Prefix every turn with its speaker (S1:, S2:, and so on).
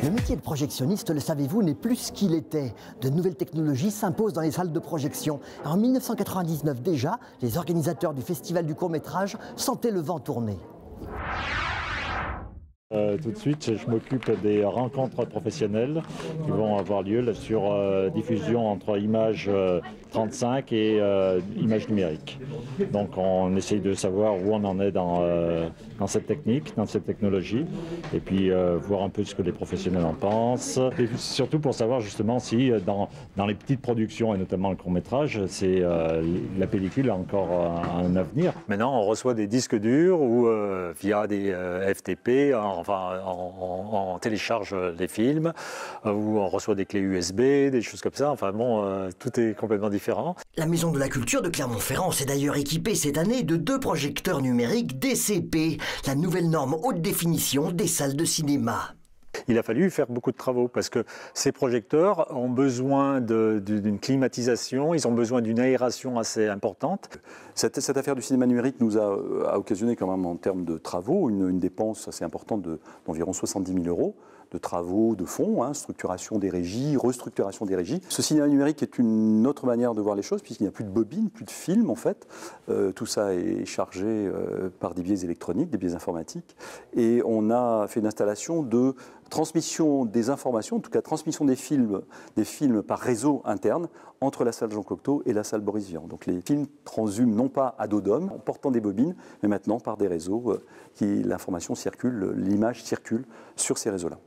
S1: Le métier de projectionniste, le savez-vous, n'est plus ce qu'il était. De nouvelles technologies s'imposent dans les salles de projection. En 1999 déjà, les organisateurs du Festival du court-métrage sentaient le vent tourner.
S2: Tout de suite, je m'occupe des rencontres professionnelles qui vont avoir lieu là, sur diffusion entre images 35 et images numériques. Donc on essaye de savoir où on en est dans cette technique, dans cette technologie, et puis voir un peu ce que les professionnels en pensent. Et surtout pour savoir justement si dans les petites productions, et notamment le court-métrage, la pellicule a encore un avenir. Maintenant, on reçoit des disques durs ou via des FTP, on télécharge les films, ou on reçoit des clés USB, des choses comme ça. Enfin bon, tout est complètement différent.
S1: La Maison de la Culture de Clermont-Ferrand s'est d'ailleurs équipée cette année de 2 projecteurs numériques DCP, la nouvelle norme haute définition des salles de cinéma.
S2: Il a fallu faire beaucoup de travaux parce que ces projecteurs ont besoin d'une climatisation, ils ont besoin d'une aération assez importante.
S3: Cette affaire du cinéma numérique nous a occasionné quand même en termes de travaux une dépense assez importante d'environ 70 000 € de travaux, de fonds, structuration des régies, restructuration des régies. Ce cinéma numérique est une autre manière de voir les choses puisqu'il n'y a plus de bobines, plus de films en fait. Tout ça est chargé par des biais électroniques, des biais informatiques. Et on a fait une installation de transmission des informations, en tout cas transmission des films par réseau interne entre la salle Jean Cocteau et la salle Boris Vian. Donc les films transhument non pas à dos d'homme, en portant des bobines, mais maintenant par des réseaux l'information circule, l'image circule sur ces réseaux-là.